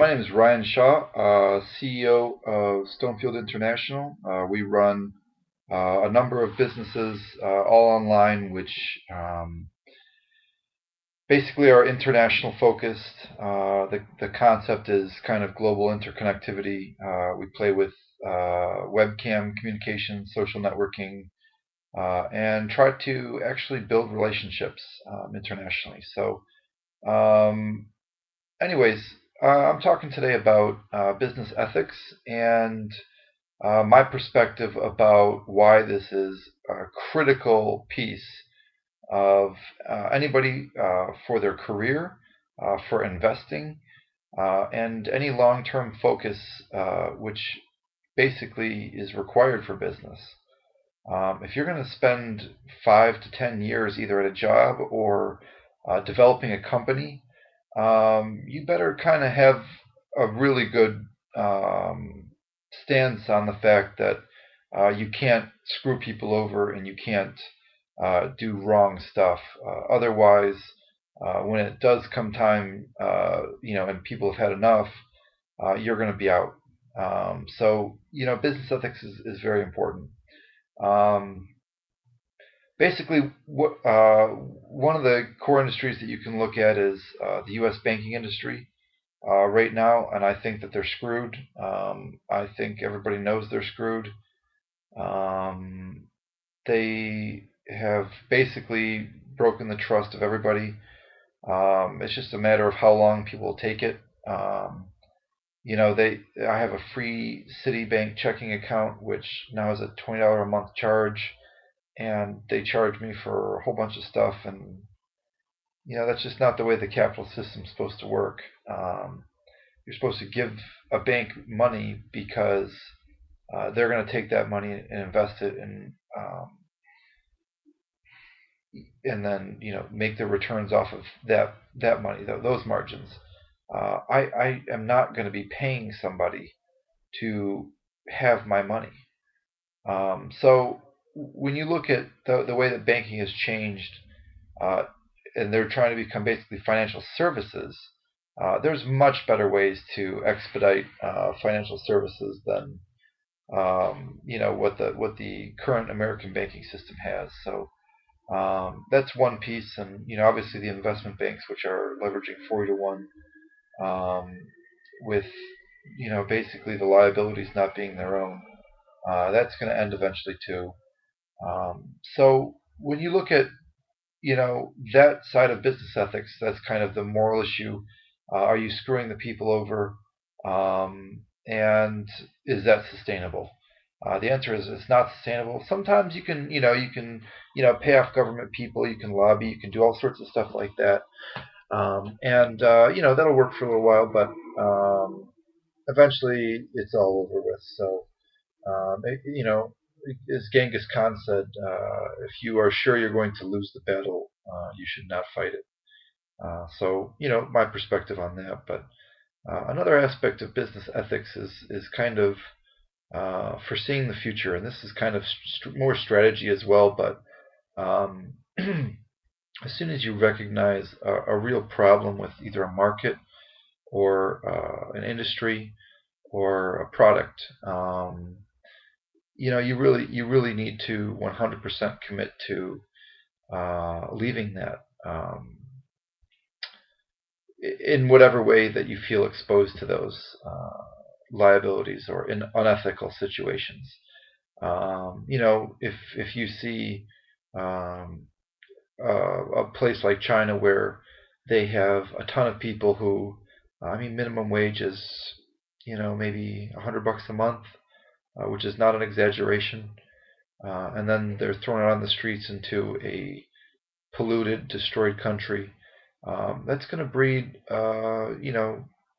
My name is Ryan Shaw, CEO of Stonefield International. We run a number of businesses, all online, which basically are international focused. The concept is kind of global interconnectivity. We play with webcam communication, social networking, and try to actually build relationships internationally. Um, Anyways, I'm talking today about business ethics and my perspective about why this is a critical piece of anybody for their career, for investing, and any long-term focus, which basically is required for business. If you're going to spend 5 to 10 years either at a job or developing a company, you better kind of have a really good stance on the fact that you can't screw people over and you can't do wrong stuff. Otherwise, when it does come time, and people have had enough, you're going to be out. Business ethics is very important. Um, Basically, one of the core industries that you can look at is the U.S. banking industry right now, and I think that they're screwed. I think everybody knows they're screwed. Um, they have basically broken the trust of everybody. It's just a matter of how long people will take it. I have a free Citibank checking account, which now is a $20 a month charge, and they charge me for a whole bunch of stuff, and that's just not the way the capital system's supposed to work. You're supposed to give a bank money because they're going to take that money and invest it and then make their returns off of that money, those margins. I am not going to be paying somebody to have my money. So when you look at the way that banking has changed, uh, and they're trying to become basically financial services, there's much better ways to expedite financial services than what the current American banking system has. That's one piece, and obviously the investment banks, which are leveraging 40 to 1, um, with basically the liabilities not being their own. That's going to end eventually too. So when you look at that side of business ethics, that's kind of the moral issue. Are you screwing the people over? And is that sustainable? The answer is it's not sustainable. Sometimes you can pay off government people, you can lobby, you can do all sorts of stuff like that, and that'll work for a little while, but eventually it's all over with. As Genghis Khan said, if you are sure you're going to lose the battle, you should not fight it. My perspective on that. But another aspect of business ethics is kind of foreseeing the future, and this is kind of more strategy as well. But as soon as you recognize a real problem with either a market or an industry or a product, you really need to 100% commit to leaving that in whatever way that you feel exposed to those liabilities or in unethical situations. If you see um, a place like China where they have a ton of people who, I mean, minimum wage is maybe $100 a month, which is not an exaggeration, and then they're thrown out on the streets into a polluted, destroyed country. That's going to breed,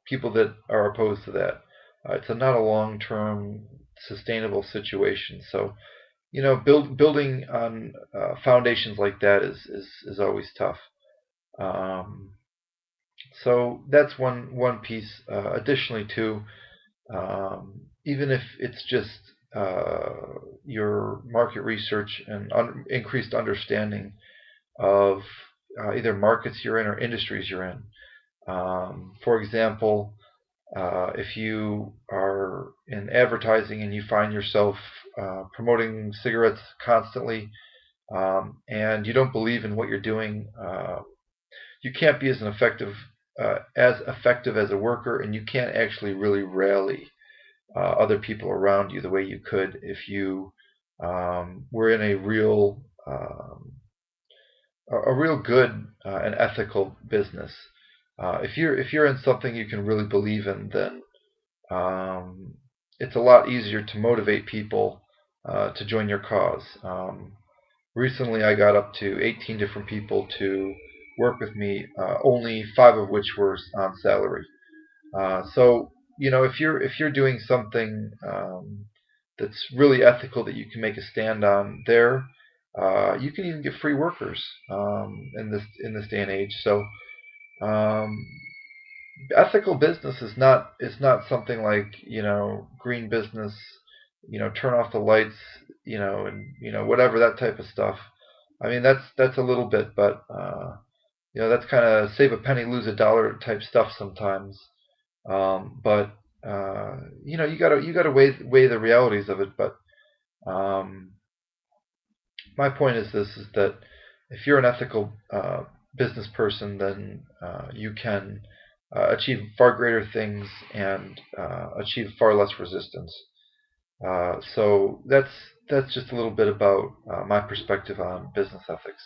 people that are opposed to that. It's not a long-term sustainable situation. So, building on foundations like that is always tough. Um, so that's one piece. Additionally, too, even if it's just your market research and increased understanding of either markets you're in or industries you're in. For example, If you are in advertising and you find yourself promoting cigarettes constantly, and you don't believe in what you're doing, you can't be as effective as a worker, and you can't actually really rally other people around you the way you could if you were in a real good and ethical business. If you're in something you can really believe in, then it's a lot easier to motivate people to join your cause. Recently, I got up to 18 different people to work with me, only 5 of which were on salary. So if you're doing something that's really ethical that you can make a stand on there, you can even get free workers in this day and age. So um, ethical business is not something like green business, turn off the lights, and whatever that type of stuff. I mean that's a little bit, but that's kind of save a penny lose a dollar type stuff sometimes. But you gotta weigh the realities of it. But um, my point is that if you're an ethical business person, then you can achieve far greater things and achieve far less resistance. So that's just a little bit about my perspective on business ethics.